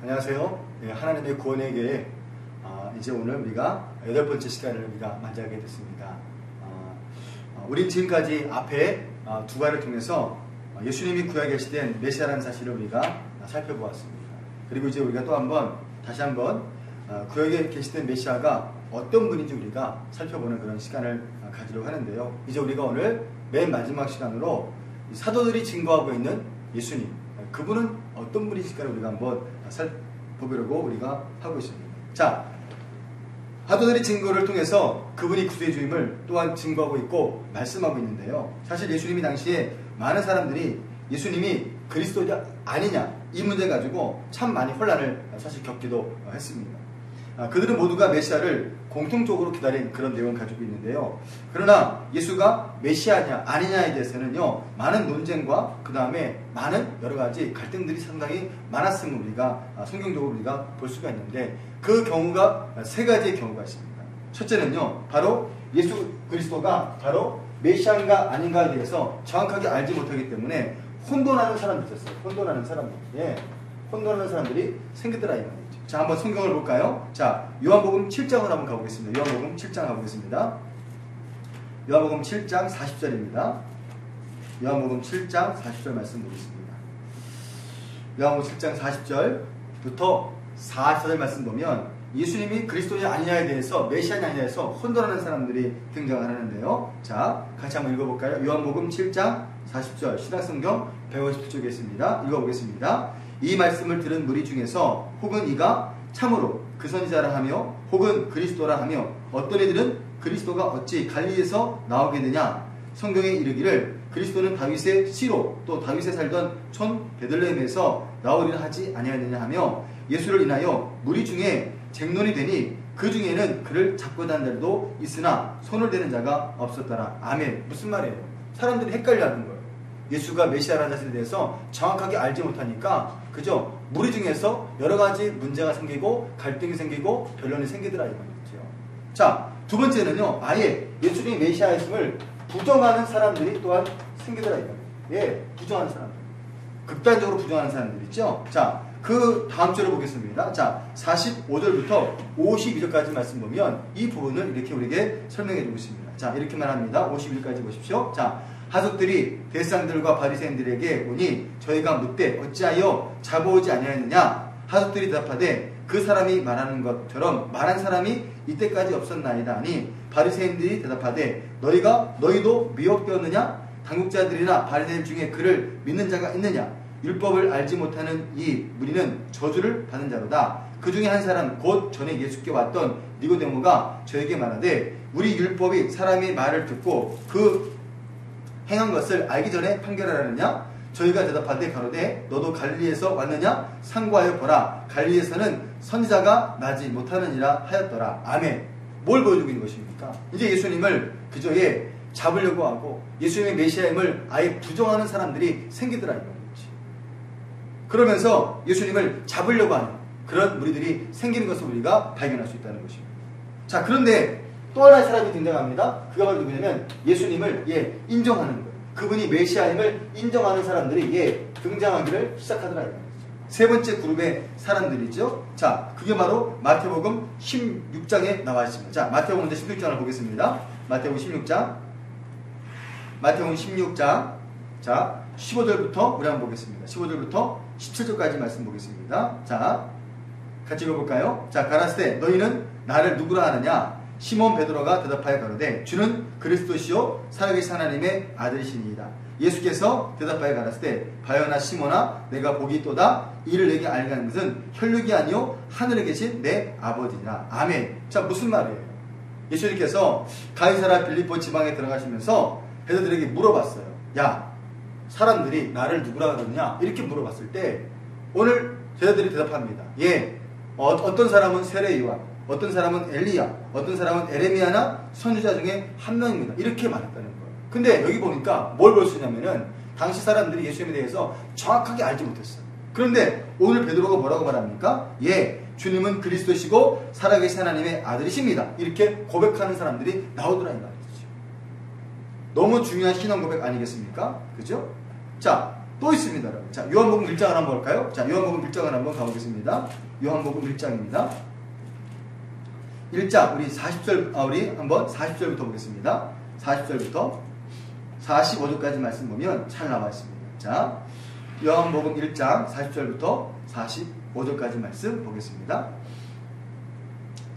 안녕하세요. 하나님의 구원의 교회 이제 오늘 우리가 8번째 시간을 우리가 맞이하게 됐습니다. 우린 지금까지 앞에 두 가를 통해서 예수님이 구약에 계시된 메시아라는 사실을 우리가 살펴보았습니다. 그리고 이제 우리가 또 다시 한번 구약에 계시된 메시아가 어떤 분인지 우리가 살펴보는 그런 시간을 가지려고 하는데요. 이제 우리가 오늘 맨 마지막 시간으로 사도들이 증거하고 있는 예수님, 그분은 어떤 분이실까를 우리가 한번 살펴보려고 우리가 하고 있습니다. 자, 사도들의 증거를 통해서 그분이 구세주임을 또한 증거하고 있고 말씀하고 있는데요. 사실 예수님이 당시에 많은 사람들이 예수님이 그리스도냐 아니냐 이 문제 가지고 참 많이 혼란을 사실 겪기도 했습니다. 그들은 모두가 메시아를 공통적으로 기다린 그런 내용을 가지고 있는데요. 그러나 예수가 메시아냐 아니냐에 대해서는요, 많은 논쟁과 그 다음에 많은 여러 가지 갈등들이 상당히 많았음을 우리가 성경적으로 우리가 볼 수가 있는데, 그 경우가 세 가지의 경우가 있습니다. 첫째는요, 바로 예수 그리스도가 바로 메시아인가 아닌가에 대해서 정확하게 알지 못하기 때문에 혼돈하는 사람들이 있었어요. 혼돈하는 사람들이 생기더라 이 말이죠. 자, 한번 성경을 볼까요? 자, 요한복음 7장을 한번 가보겠습니다. 요한복음 7장 가보겠습니다. 요한복음 7장 40절입니다. 요한복음 7장 40절 말씀 보겠습니다. 요한복음 7장 40절부터 44절 말씀 보면 예수님이 그리스도냐 아니냐에 대해서, 메시아냐 아니냐에 대해서 혼돈하는 사람들이 등장을 하는데요. 자, 같이 한번 읽어볼까요? 요한복음 7장 40절 신약성경 157쪽에 있습니다. 읽어보겠습니다. 이 말씀을 들은 무리 중에서 혹은 이가 참으로 그 선지자라 하며 혹은 그리스도라 하며 어떤 이들은 그리스도가 어찌 갈릴리에서 나오겠느냐, 성경에 이르기를 그리스도는 다윗의 씨로 또 다윗에 살던 촌 베들레헴에서 나오리라 하지 아니하느냐 하며 예수를 인하여 무리 중에 쟁론이 되니 그 중에는 그를 잡고 다는 자도 있으나 손을 대는 자가 없었더라. 아멘. 무슨 말이에요? 사람들이 헷갈려하는 거예요. 예수가 메시아라는 사실에 대해서 정확하게 알지 못하니까, 그죠? 무리 중에서 여러 가지 문제가 생기고 갈등이 생기고 변론이 생기더라 이 말이죠. 자, 두 번째는요, 아예 예수님이 메시아였음을 부정하는 사람들이 또한 생기더라 이 말이에요. 예, 부정하는 사람들, 극단적으로 부정하는 사람들 있죠. 자, 그 다음 절을 보겠습니다. 자, 45절부터 52절까지 말씀 보면 이 부분을 이렇게 우리에게 설명해 주고 있습니다. 자, 이렇게 말합니다. 51절까지 보십시오. 자, 하석들이 대상들과 바리새인들에게 오니 저희가 묻되 어찌하여 잡아오지 아니하였느냐. 하석들이 대답하되 그 사람이 말하는 것처럼 말한 사람이 이때까지 없었나이다 하니 바리새인들이 대답하되 너희도 미혹되었느냐. 당국자들이나 바리새인 중에 그를 믿는 자가 있느냐. 율법을 알지 못하는 이 무리는 저주를 받는 자로다. 그 중에 한 사람 곧 전에 예수께 왔던 니고데모가 저에게 말하되 우리 율법이 사람의 말을 듣고 그 행한 것을 알기 전에 판결하느냐. 저희가 대답하되 가로되 너도 갈릴리에서 왔느냐. 상고하여 보라. 갈릴리에서는 선지자가 나지 못하느니라 하였더라. 아멘. 뭘 보여주고 있는 것입니까? 이제 예수님을 그저에 잡으려고 하고 예수님의 메시아임을 아예 부정하는 사람들이 생기더라 이 말이지. 그러면서 예수님을 잡으려고 하는 그런 무리들이 생기는 것을 우리가 발견할 수 있다는 것입니다. 자, 그런데 또 하나의 사람이 등장합니다. 그가 바로 누구냐면 예수님을 인정하는 거예요. 그분이 메시아임을 인정하는 사람들이 등장하기를 시작하더라 이 말이죠. 세 번째 그룹의 사람들이죠. 자, 그게 바로 마태복음 16장에 나와 있습니다. 자, 마태복음 먼저 16장을 보겠습니다. 마태복음 16장. 자, 15절부터 우리 한번 보겠습니다. 15절부터 17절까지 말씀 보겠습니다. 자, 같이 읽어볼까요? 자, 가라사대 너희는 나를 누구라 하느냐. 시몬 베드로가 대답하여 가로되 주는 그리스도시요 살아계신 하나님의 아들이시니이다. 예수께서 대답하여 가라사대 바요나 시몬아 내가 복이 있도다. 이를 내게 알게 하는 것은 혈육이 아니요 하늘에 계신 내 아버지니라. 아멘. 자, 무슨 말이에요? 예수님께서 가이사라 빌립보 지방에 들어가시면서 베드로에게 물어봤어요. 야, 사람들이 나를 누구라 그러느냐? 이렇게 물어봤을 때 오늘 제자들이 대답합니다. 어떤 사람은 세례 요한, 어떤 사람은 엘리야, 어떤 사람은 에레미야나 선지자 중에 한 명입니다. 이렇게 말했다는 거예요. 근데 여기 보니까 뭘 볼 수 있냐면은 당시 사람들이 예수님에 대해서 정확하게 알지 못했어요. 그런데 오늘 베드로가 뭐라고 말합니까? 주님은 그리스도시고 살아계신 하나님의 아들이십니다. 이렇게 고백하는 사람들이 나오더라 이 말이죠. 너무 중요한 신앙 고백 아니겠습니까? 그죠? 자, 또 있습니다, 여러분. 자, 요한복음 1장을 한번 볼까요? 자, 요한복음 1장을 한번 가보겠습니다. 요한복음 1장입니다. 1장, 우리 한번 40절부터 보겠습니다. 40절부터 45절까지 말씀 보면 잘 나와 있습니다. 자, 요한복음 1장 40절부터 45절까지 말씀 보겠습니다.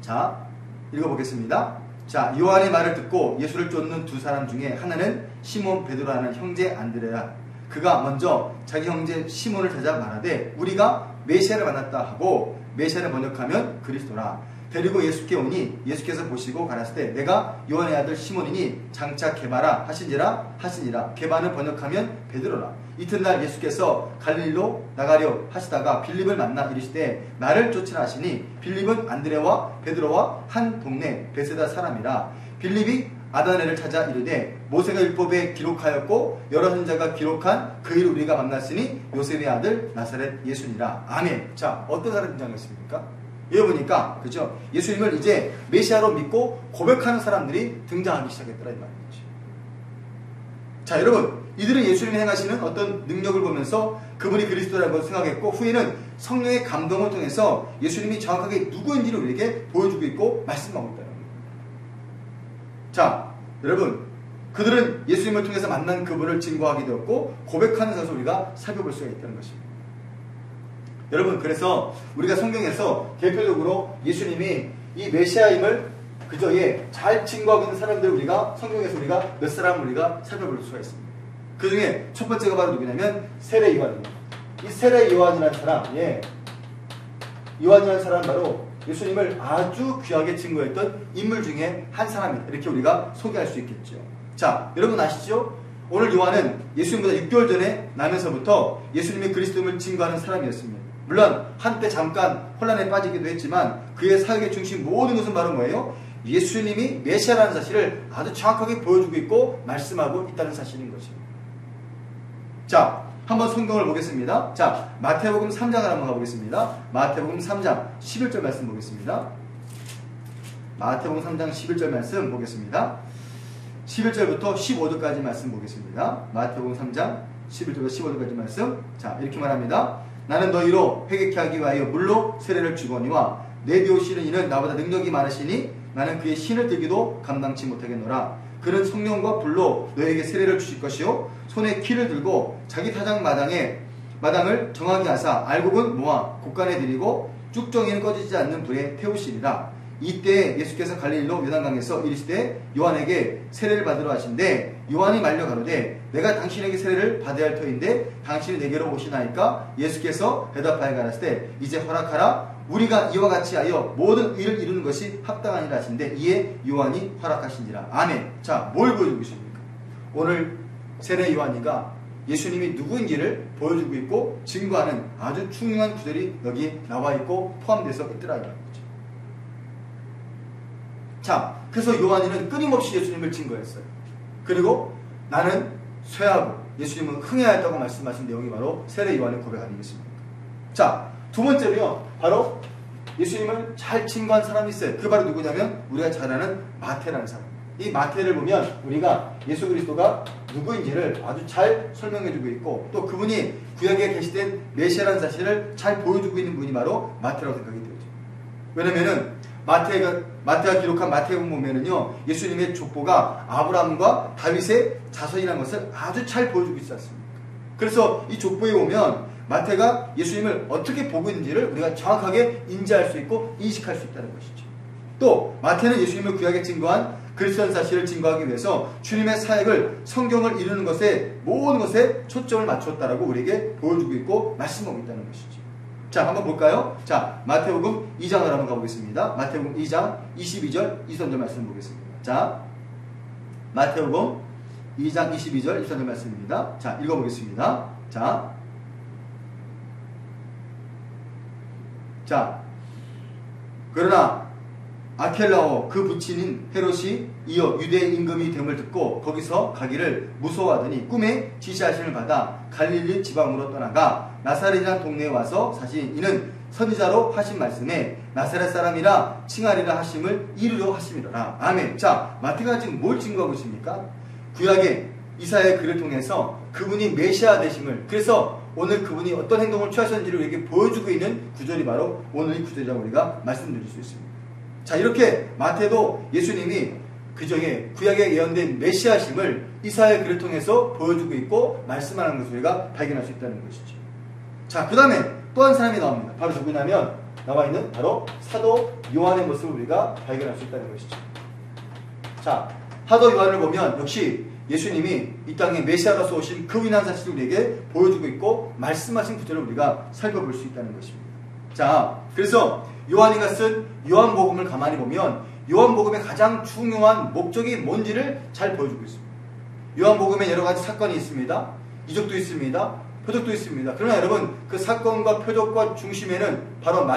자, 읽어보겠습니다. 자, 요한의 말을 듣고 예수를 쫓는 두 사람 중에 하나는 시몬 베드로라는 형제 안드레라. 그가 먼저 자기 형제 시몬을 찾아 말하되 우리가 메시아를 만났다 하고, 메시아를 번역하면 그리스도라. 데리고 예수께 오니 예수께서 보시고 가라사대 내가 요한의 아들 시몬이니 장차 게바라 하시니라. 게바는 번역하면 베드로라. 이튿날 예수께서 갈릴리로 나가려 하시다가 빌립을 만나 이르시되 나를 쫓으라 하시니, 빌립은 안드레와 베드로와 한 동네 베세다 사람이라. 빌립이 아다네를 찾아 이르되 모세가 율법에 기록하였고 여러 선지자가 기록한 그 일 우리가 만났으니 요셉의 아들 나사렛 예수니라. 아멘. 자, 어떤 사람이 등장했습니까? 여기 보니까, 그죠? 예수님을 이제 메시아로 믿고 고백하는 사람들이 등장하기 시작했더라, 이 말이죠. 자, 여러분, 이들은 예수님이 행하시는 어떤 능력을 보면서 그분이 그리스도라고 생각했고, 후에는 성령의 감동을 통해서 예수님이 정확하게 누구인지를 우리에게 보여주고 있고 말씀하고 있다는 겁니다. 자, 여러분, 그들은 예수님을 통해서 만난 그분을 증거하게 되었고 고백하는 것을 우리가 살펴볼 수가 있다는 것입니다. 여러분, 그래서 우리가 성경에서 대표적으로 예수님이 이 메시아임을 그저 잘 증거하고 있는 사람들, 우리가 성경에서 우리가 몇 사람을 우리가 살펴볼 수가 있습니다. 그 중에 첫 번째가 바로 누구냐면 세례 요한입니다. 이 세례 요한이라는 사람, 요한이라는 사람은 바로 예수님을 아주 귀하게 증거했던 인물 중에 한 사람이다, 이렇게 우리가 소개할 수 있겠죠. 자, 여러분 아시죠? 오늘 요한은 예수님보다 6개월 전에 나면서부터 예수님의 그리스도임을 증거하는 사람이었습니다. 물론 한때 잠깐 혼란에 빠지기도 했지만 그의 사역의 중심 모든 것은 바로 뭐예요? 예수님이 메시아라는 사실을 아주 정확하게 보여주고 있고 말씀하고 있다는 사실인 것입니다. 자, 한번 성경을 보겠습니다. 자, 마태복음 3장을 한번 가보겠습니다. 마태복음 3장 11절 말씀 보겠습니다. 마태복음 3장 11절 말씀 보겠습니다. 11절부터 15절까지 말씀 보겠습니다. 마태복음 3장 11절부터 15절까지 말씀. 자, 이렇게 말합니다. 나는 너희로 회개케 하기 위하여 물로 세례를 주거니와 내 뒤 오시는 이는 나보다 능력이 많으시니 나는 그의 신을 들기도 감당치 못하겠노라. 그는 성령과 불로 너에게 세례를 주실 것이요 손에 키를 들고 자기 타작 마당을 정하게 하사 알곡은 모아 곡간에 들이고 쭉정이는 꺼지지 않는 불에 태우시리라. 이때 예수께서 갈릴리로 요단강에서 이르시되 요한에게 세례를 받으러 하신대 요한이 말려 가로되 내가 당신에게 세례를 받아야 할 터인데 당신이 내게로 오시나이까? 예수께서 대답하여 가라사대 이제 허락하라. 우리가 이와 같이 하여 모든 일을 이루는 것이 합당하니라 하신대 이에 요한이 허락하신지라. 아멘. 자, 뭘 보여주고 있습니까? 오늘 세례 요한이가 예수님이 누구인지를 보여주고 있고 증거하는 아주 중요한 구절이 여기 나와 있고 포함되어 있더라. 자, 그래서 요한이는 끊임없이 예수님을 증거했어요. 그리고 나는 쇠하고 예수님은 흥해하였다고 말씀하신 내용이 바로 세례 요한의 고백 아니겠습니까? 자, 두 번째로요, 바로 예수님을 잘 증거한 사람이 있어요. 그 바로 누구냐면 우리가 잘 아는 마태라는 사람. 이 마태를 보면 우리가 예수 그리스도가 누구인지를 아주 잘 설명해주고 있고 또 그분이 구약에 계시된 메시아라는 사실을 잘 보여주고 있는 분이 바로 마태라고 생각이 되죠. 왜냐면은 마태가 기록한 마태복음 보면은요, 예수님의 족보가 아브라함과 다윗의 자손이라는 것을 아주 잘 보여주고 있지 않습니까? 그래서 이 족보에 보면 마태가 예수님을 어떻게 보고 있는지를 우리가 정확하게 인지할 수 있고 인식할 수 있다는 것이죠. 또 마태는 예수님을 구약에 증거한 그리스도라는 사실을 증거하기 위해서 주님의 사역을 성경을 이루는 것에 모든 것에 초점을 맞췄다라고 우리에게 보여주고 있고 말씀하고 있다는 것이죠. 자, 한번 볼까요? 자, 마태복음 2장을 한번 가보겠습니다. 마태복음 2장 22절 23절 말씀 보겠습니다. 자, 마태복음 2장 22절 23절 말씀입니다. 자, 읽어보겠습니다. 자, 그러나 아켈라오 그 부친인 헤롯이 이어 유대 임금이 됨을 듣고 거기서 가기를 무서워하더니 꿈에 지시하심을 받아 갈릴리 지방으로 떠나가 나사렛이라는 동네에 와서 사신 이는 선지자로 하신 말씀에 나사렛 사람이라 칭하리라 하심을 이루려 하심이로라. 아멘. 자, 마태가 지금 뭘 증거하고 있습니까? 구약에 이사야의 글을 통해서 그분이 메시아 되심을, 그래서 오늘 그분이 어떤 행동을 취하셨는지를 우리에게 보여주고 있는 구절이 바로 오늘 이 구절이라고 우리가 말씀드릴 수 있습니다. 자, 이렇게 마태도 예수님이 그저의 구약에 예언된 메시아심을 이사야의 글을 통해서 보여주고 있고 말씀하는 것을 우리가 발견할 수 있다는 것이죠. 자, 그 다음에 또 한 사람이 나옵니다. 바로 누구냐면 나와 있는 바로 사도 요한의 모습을 우리가 발견할 수 있다는 것이죠. 자, 사도 요한을 보면 역시 예수님이 이 땅에 메시아로서 오신 그분이라는 사실을 우리에게 보여주고 있고 말씀하신 구절을 우리가 살펴볼 수 있다는 것입니다. 자, 그래서 요한이가 쓴 요한복음을 가만히 보면 요한복음의 가장 중요한 목적이 뭔지를 잘 보여주고 있습니다. 요한복음에 여러 가지 사건이 있습니다. 이적도 있습니다. 표적도 있습니다. 그러나 여러분, 그 사건과 표적과 중심에는 바로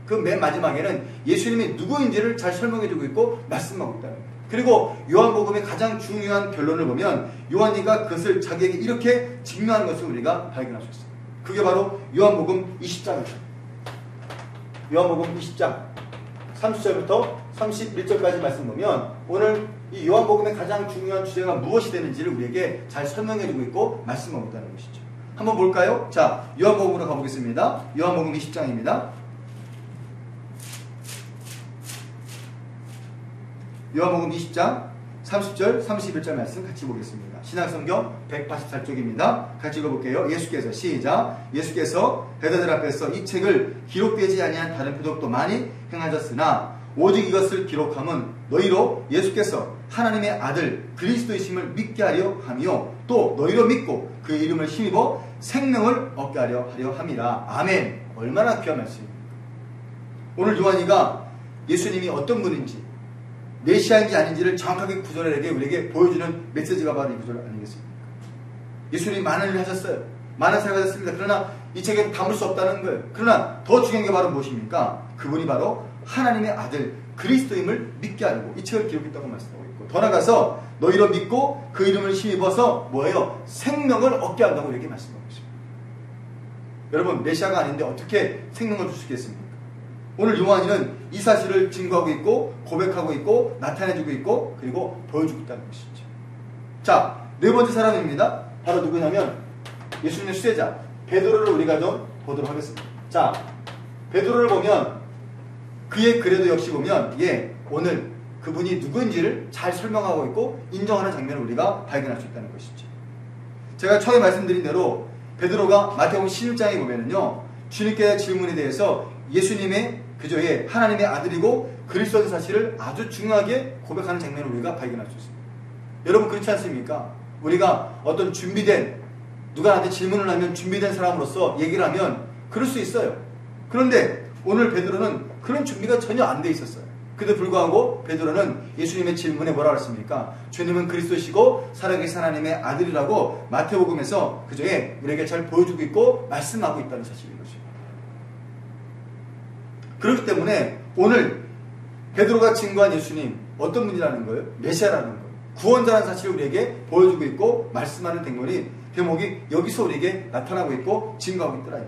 그 맨 마지막에는 예수님이 누구인지를 잘 설명해주고 있고 말씀하고 있다는 거예요. 그리고 요한복음의 가장 중요한 결론을 보면 요한이가 그것을 자기에게 이렇게 증명하는 것을 우리가 발견할 수 있습니다. 그게 바로 요한복음 20장입니다. 요한복음 20장 30절부터 31절까지 말씀 보면 오늘 이 요한복음의 가장 중요한 주제가 무엇이 되는지를 우리에게 잘 설명해주고 있고 말씀하고 있다는 것이죠. 한번 볼까요? 자, 요한복음으로 가보겠습니다. 요한복음 20장입니다. 요한복음 20장 30절 31절 말씀 같이 보겠습니다. 신약성경 184쪽입니다. 같이 읽어볼게요. 예수께서 시작. 예수께서 베드로들 앞에서 이 책을 기록되지 아니한 다른 표적도 많이 행하셨으나 오직 이것을 기록함은 너희로 예수께서 하나님의 아들 그리스도이심을 믿게 하려 함이요 또 너희로 믿고 그의 이름을 힘입어 생명을 얻게 하려 함이라. 아멘. 얼마나 귀한 말씀입니까? 오늘 요한이가 예수님이 어떤 분인지 메시아인지 아닌지를 정확하게 구절에게 우리에게 보여주는 메시지가 바로 이 구절 아니겠습니까? 예수님이 많은 일을 하셨어요. 많은 사역을 하셨습니다. 그러나 이 책에 담을 수 없다는 거예요. 그러나 더 중요한 게 바로 무엇입니까? 그분이 바로 하나님의 아들 그리스도임을 믿게 하려고 이 책을 기록했다고 말씀하고 있고, 더 나아가서 너희로 믿고 그 이름을 힘입어서 뭐예요? 생명을 얻게 한다고 이렇게 말씀하고 있습니다. 여러분, 메시아가 아닌데 어떻게 생명을 줄 수 있겠습니까? 오늘 요한이는 이 사실을 증거하고 있고 고백하고 있고 나타내주고 있고 그리고 보여주고 있다는 것이죠. 자, 네 번째 사람입니다. 바로 누구냐면 예수님의 수제자 베드로를 우리가 좀 보도록 하겠습니다. 자, 베드로를 보면 그의 글에도 역시 보면 오늘 그분이 누구인지를 잘 설명하고 있고 인정하는 장면을 우리가 발견할 수 있다는 것이죠. 제가 처음에 말씀드린 대로 베드로가 마태복음 16장에 보면은요, 주님께 질문에 대해서 예수님의 그저의 하나님의 아들이고 그리스도인 사실을 아주 중요하게 고백하는 장면을 우리가 발견할 수 있습니다. 여러분, 그렇지 않습니까? 우리가 어떤 준비된, 누가 나한테 질문을 하면 준비된 사람으로서 얘기를 하면 그럴 수 있어요. 그런데 오늘 베드로는 그런 준비가 전혀 안 돼 있었어요. 그래도 불구하고 베드로는 예수님의 질문에 뭐라고 했습니까? 주님은 그리스도시고 살아계신 하나님의 아들이라고 마태복음에서 그저의 우리에게 잘 보여주고 있고 말씀하고 있다는 사실인 것입니다. 그렇기 때문에 오늘 베드로가 증거한 예수님 어떤 분이라는 거예요? 메시아라는 거예요. 구원자라는 사실을 우리에게 보여주고 있고 말씀하는 대목이 여기서 우리에게 나타나고 있고 증거하고 있더라.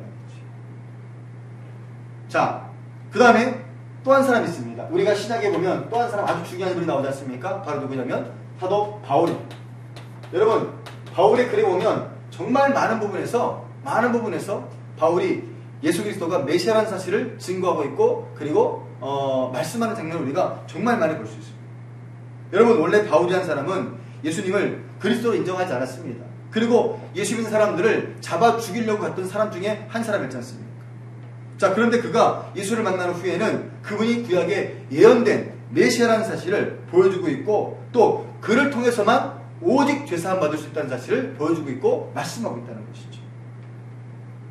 자, 그 다음에 또 한 사람이 있습니다. 우리가 신약에 보면 또 한 사람 아주 중요한 분이 나오지 않습니까? 바로 누구냐면 사도 바울입니다. 여러분, 바울의 글에 보면 정말 많은 부분에서 바울이 예수 그리스도가 메시아라는 사실을 증거하고 있고 그리고 말씀하는 장면을 우리가 정말 많이 볼 수 있습니다. 여러분, 원래 바울이라는 사람은 예수님을 그리스도로 인정하지 않았습니다. 그리고 예수 믿는 사람들을 잡아 죽이려고 했던 사람 중에 한 사람이었지 않습니까? 자, 그런데 그가 예수를 만난 후에는 그분이 구약에 예언된 메시아라는 사실을 보여주고 있고 또 그를 통해서만 오직 죄사함 받을 수 있다는 사실을 보여주고 있고 말씀하고 있다는 것이죠.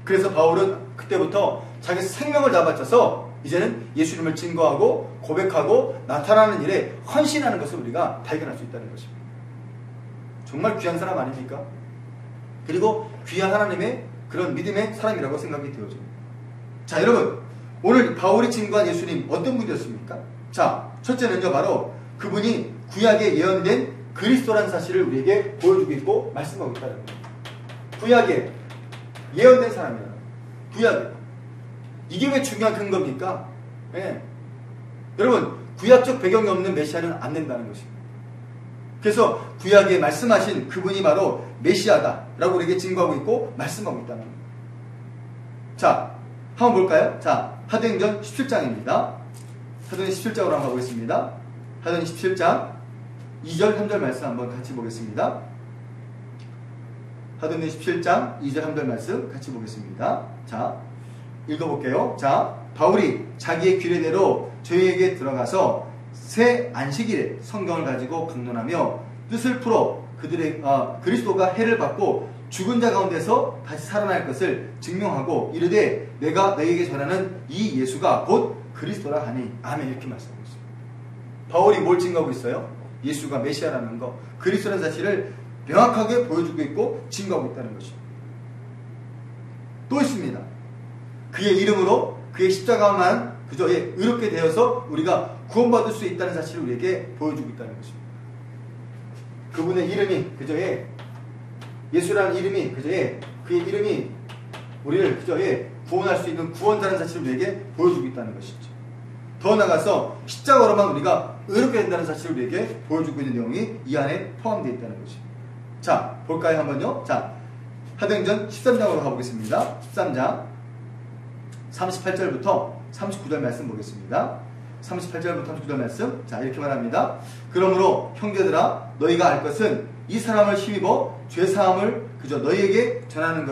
그래서 바울은 그때부터 자기 생명을 다 바쳐서 이제는 예수님을 증거하고 고백하고 나타나는 일에 헌신하는 것을 우리가 발견할 수 있다는 것입니다. 정말 귀한 사람 아닙니까? 그리고 귀한 하나님의 그런 믿음의 사람이라고 생각이 되어집니다. 자, 여러분, 오늘 바울이 증거한 예수님 어떤 분이었습니까? 자, 첫째는요, 바로 그분이 구약에 예언된 그리스도라는 사실을 우리에게 보여주고 있고 말씀하고 있다는 겁니다. 구약에 예언된 사람이에요. 구약에. 이게 왜 중요한 근거입니까? 여러분, 구약적 배경이 없는 메시아는 안 된다는 것입니다. 그래서 구약에 말씀하신 그분이 바로 메시아다라고 우리에게 증거하고 있고 말씀하고 있다는 겁니다. 자, 한번 볼까요? 자, 사도행전 17장입니다. 사도행전 17장으로 한번 가보겠습니다. 사도행전 17장 2절 3절 말씀 한번 같이 보겠습니다. 사도행전 17장 2절 3절 말씀 같이 보겠습니다. 자, 읽어볼게요. 자, 바울이 자기의 규례대로 저희에게 들어가서 새 안식일에 성경을 가지고 강론하며 뜻을 풀어 그들의 그리스도가 해를 받고 죽은 자 가운데서 다시 살아날 것을 증명하고 이르되 내가 너희에게 전하는 이 예수가 곧 그리스도라 하니 아멘. 이렇게 말씀하고 있습니다. 바울이 뭘 증거하고 있어요? 예수가 메시아라는 거, 그리스도라는 사실을 명확하게 보여주고 있고 증거하고 있다는 것입니다. 또 있습니다. 그의 이름으로 그의 십자가만 그저 의롭게 되어서 우리가 구원받을 수 있다는 사실을 우리에게 보여주고 있다는 것입니다. 그분의 이름이 그저의 예수라는 이름이 그저의 그의 이름이 우리를 그저의 구원할 수 있는 구원자라는 사실을 우리에게 보여주고 있다는 것이죠. 더 나아가서 십자가로만 우리가 의롭게 된다는 사실을 우리에게 보여주고 있는 내용이 이 안에 포함되어 있다는 것입니다. 자, 볼까요? 한번요. 자, 사도행전 13장으로 가보겠습니다. 13장 38절부터 39절 말씀 보겠습니다. 38절부터 39절 말씀. 자, 이렇게 말합니다. 그러므로 형제들아 너희가 알 것은 이 사람을 힘입어 죄사함을 그저 너희에게 전하는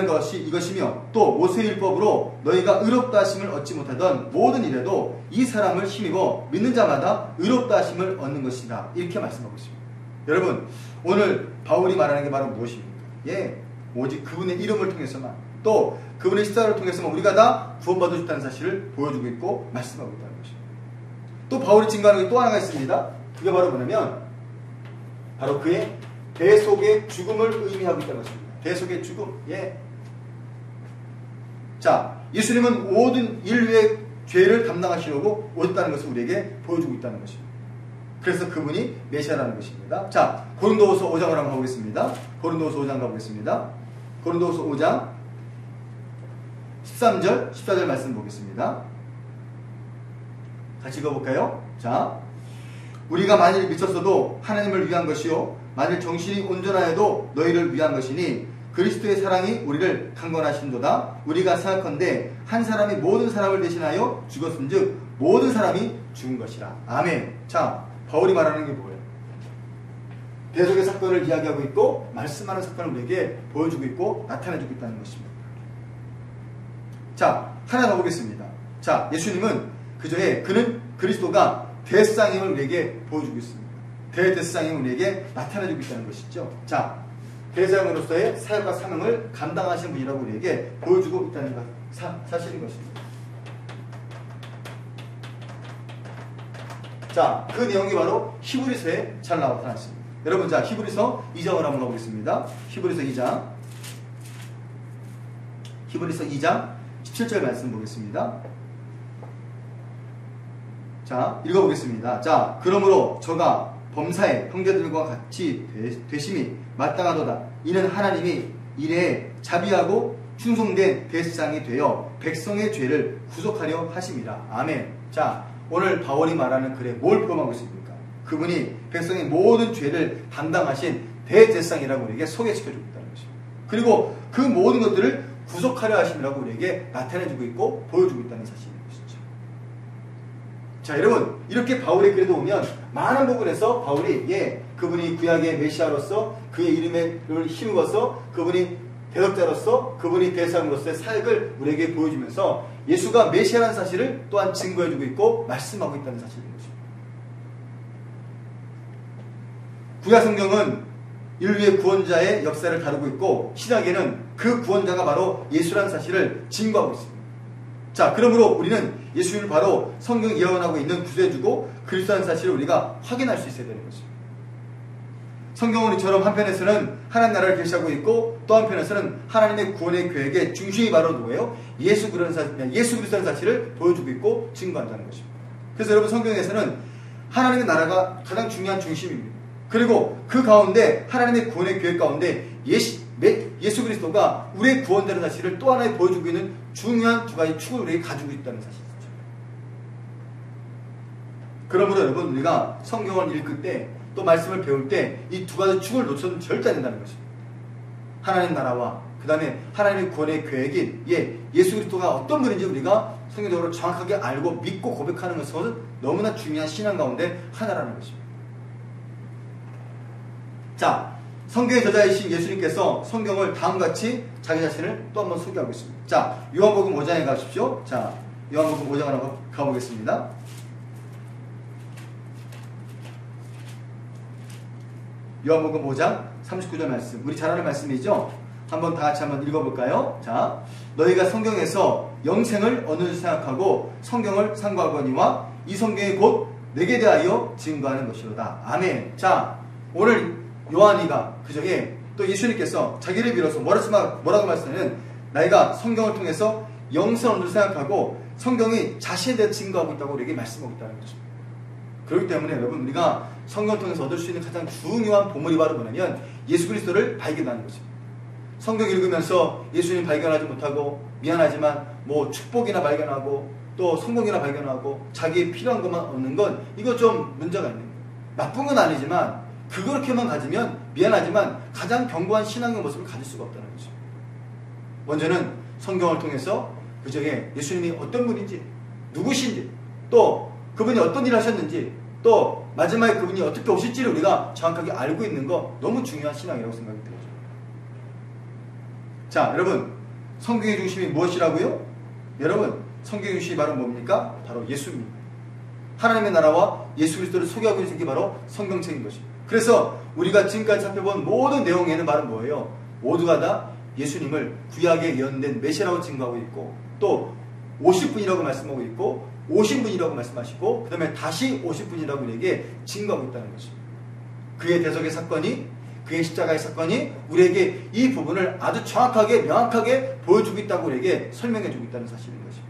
것이 이것이며 또 모세의 율법으로 너희가 의롭다 하심을 얻지 못하던 모든 일에도 이 사람을 힘입어 믿는 자마다 의롭다 하심을 얻는 것이다. 이렇게 말씀하고 있습니다. 여러분, 오늘 바울이 말하는 게 바로 무엇입니까? 예, 오직 그분의 이름을 통해서만 또 그분의 십자가를 통해서만 우리가 다 구원받을 수 있다는 사실을 보여주고 있고 말씀하고 있다는 것입니다. 또 바울이 증거하는 게 또 하나가 있습니다. 그게 바로 뭐냐면 바로 그의 대속의 죽음을 의미하고 있다는 것입니다. 대속의 죽음. 예. 자, 예수님은 모든 인류의 죄를 담당하시려고 오셨다는 것을 우리에게 보여주고 있다는 것입니다. 그래서 그분이 메시아라는 것입니다. 자, 고린도후서 5장을 한번 가보겠습니다. 고린도후서 5장 가보겠습니다. 고린도후서 5장 13절, 14절 말씀 보겠습니다. 같이 읽어볼까요? 자, 우리가 만일 미쳤어도 하나님을 위한 것이요 만일 정신이 온전하여도 너희를 위한 것이니 그리스도의 사랑이 우리를 강건하신도다. 우리가 생각컨대 한 사람이 모든 사람을 대신하여 죽었은즉 모든 사람이 죽은 것이라. 아멘. 자, 바울이 말하는 게 뭐예요? 대속의 사건을 이야기하고 있고 말씀하는 사건을 우리에게 보여주고 있고 나타내주고 있다는 것입니다. 자, 하나 더 보겠습니다. 자, 예수님은 그는 그리스도가 대상임을 우리에게 보여주고 있습니다. 대상임을 우리에게 나타내주고 있다는 것이죠. 자, 대상으로서의 사역과 사명을 감당하시는 분이라고 우리에게 보여주고 있다는 것, 사실인 것입니다. 자, 그 내용이 바로 히브리서에 잘 나타났습니다. 여러분, 자, 히브리서 2장을 한번 가보겠습니다. 히브리서 2장 17절 말씀 보겠습니다. 자, 읽어보겠습니다. 자, 그러므로 저가 범사에 형제들과 같이 되심이 마땅하도다. 이는 하나님이 이래 자비하고 충성된 대상이 되어 백성의 죄를 구속하려 하심이라. 아멘. 자, 오늘 바울이 말하는 글에 뭘 포함하고 있습니까? 그분이 백성의 모든 죄를 담당하신 대제사장이라고 우리에게 소개시켜주고 있다는 것입니다. 그리고 그 모든 것들을 구속하려 하심이라고 우리에게 나타내주고 있고 보여주고 있다는 사실인 것이죠. 자, 여러분, 이렇게 바울의 글에 보면 많은 부분에서 바울이 그분이 구약의 메시아로서 그의 이름을 힘입어서 그분이 대적자로서 그분이 대상으로서의 사역을 우리에게 보여주면서 예수가 메시아라는 사실을 또한 증거해주고 있고 말씀하고 있다는 사실인 것입니다. 구약 성경은 인류의 구원자의 역사를 다루고 있고 신약에는 그 구원자가 바로 예수라는 사실을 증거하고 있습니다. 자, 그러므로 우리는 예수를 바로 성경이 예언하고 있는 구세주고 그리스도라는 사실을 우리가 확인할 수 있어야 되는 것입니다. 성경은 이처럼 한편에서는 하나님 나라를 계시하고 있고 또 한편에서는 하나님의 구원의 계획의 중심이 바로 누구예요? 예수 그리스도라는 사실을 보여주고 있고 증거한다는 것입니다. 그래서 여러분, 성경에서는 하나님의 나라가 가장 중요한 중심입니다. 그리고 그 가운데 하나님의 구원의 계획 가운데 예수 그리스도가 우리의 구원되는 사실을 또 하나에 보여주고 있는 중요한 두 가지 축을 우리에게 가지고 있다는 사실이죠. 그러므로 여러분 우리가 성경을 읽을 때 또 말씀을 배울 때 이 두 가지 축을 놓쳐서는 절대 안 된다는 것입니다. 하나님 나라와 그 다음에 하나님의 구원의 계획인 예수 그리스도가 어떤 분인지 우리가 성경적으로 정확하게 알고 믿고 고백하는 것은 너무나 중요한 신앙 가운데 하나라는 것입니다. 자, 성경의 저자이신 예수님께서 성경을 다음같이 자기 자신을 또 한번 소개하고 있습니다. 자, 요한복음 5장에 가십시오. 자, 요한복음 5장을 한번 가보겠습니다. 요한복음 5장 39절 말씀, 우리 잘 아는 말씀이죠? 한번 다 같이 한번 읽어볼까요? 자, 너희가 성경에서 영생을 얻는 줄 생각하고 성경을 상고하거니와 이 성경이 곧 내게 대하여 증거하는 것이로다. 아멘. 자, 오늘 요한이가 그저에 또 예수님께서 자기를 빌어서 뭐라고 말씀하냐면 나이가 성경을 통해서 영생을 얻는 줄 생각하고 성경이 자신에 대해 증거하고 있다고 우리에게 말씀하고 있다는 것입니다. 그렇기 때문에 여러분 우리가 성경을 통해서 얻을 수 있는 가장 중요한 보물이 바로 뭐냐면 예수 그리스도를 발견하는 것입니다. 성경 읽으면서 예수님 발견하지 못하고 미안하지만 뭐 축복이나 발견하고 또 성공이나 발견하고 자기의 필요한 것만 얻는 건 이거 좀 문제가 있는 거예요. 나쁜 건 아니지만 그렇게만 가지면 미안하지만 가장 견고한 신앙의 모습을 가질 수가 없다는 거죠. 먼저는 성경을 통해서 그저에 예수님이 어떤 분인지 누구신지 또 그분이 어떤 일을 하셨는지 또 마지막에 그분이 어떻게 오실지를 우리가 정확하게 알고 있는 거 너무 중요한 신앙이라고 생각이 들어요. 자, 여러분 성경의 중심이 무엇이라고요? 여러분 성경의 중심이 바로 뭡니까? 바로 예수입니다. 하나님의 나라와 예수 그리스도를 소개하고 있는 게 바로 성경책인 것입니다. 그래서 우리가 지금까지 살펴본 모든 내용에는 바로 뭐예요? 모두가 다 예수님을 구약에 예언된 메시아라고 증거하고 있고 또 오실 분이라고 말씀하고 있고 오신 분이라고 말씀하시고 그 다음에 다시 오실 분이라고 우리에게 증거하고 있다는 것입니다. 그의 대속의 사건이 그의 십자가의 사건이 우리에게 이 부분을 아주 정확하게 명확하게 보여주고 있다고 우리에게 설명해주고 있다는 사실인 것입니다.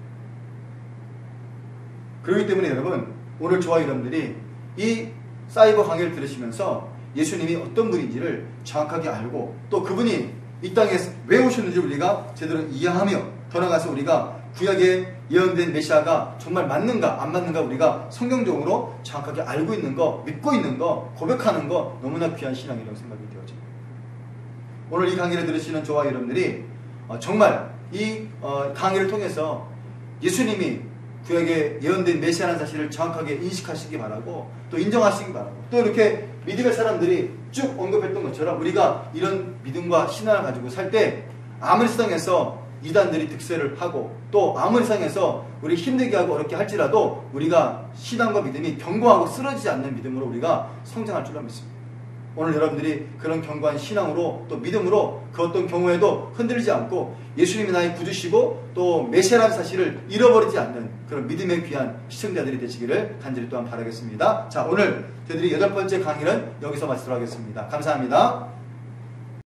그렇기 때문에 여러분 오늘 저와 여러분들이 이 사이버 강의를 들으시면서 예수님이 어떤 분인지를 정확하게 알고 또 그분이 이 땅에 왜 오셨는지 우리가 제대로 이해하며 더 나아가서 우리가 구약에 예언된 메시아가 정말 맞는가 안 맞는가 우리가 성경적으로 정확하게 알고 있는 거, 믿고 있는 거, 고백하는 거 너무나 귀한 신앙이라고 생각이 되어집니다. 오늘 이 강의를 들으시는 저와 여러분들이 정말 이 강의를 통해서 예수님이 구약에 예언된 메시아라는 사실을 정확하게 인식하시기 바라고 또 인정하시기 바라고 또 이렇게 믿음의 사람들이 쭉 언급했던 것처럼 우리가 이런 믿음과 신앙을 가지고 살 때 아무리 세상에서 이단들이 득세를 하고 또 아무리 세상에서 우리 힘들게 하고 어렵게 할지라도 우리가 신앙과 믿음이 견고하고 쓰러지지 않는 믿음으로 우리가 성장할 줄 믿습니다. 오늘 여러분들이 그런 견고한 신앙으로 또 믿음으로 그 어떤 경우에도 흔들리지 않고 예수님이 나의 구주시고 또 메시아라는 사실을 잃어버리지 않는 그런 믿음에 귀한 시청자들이 되시기를 간절히 또한 바라겠습니다. 자, 오늘 저희들이 8번째 강의는 여기서 마치도록 하겠습니다. 감사합니다.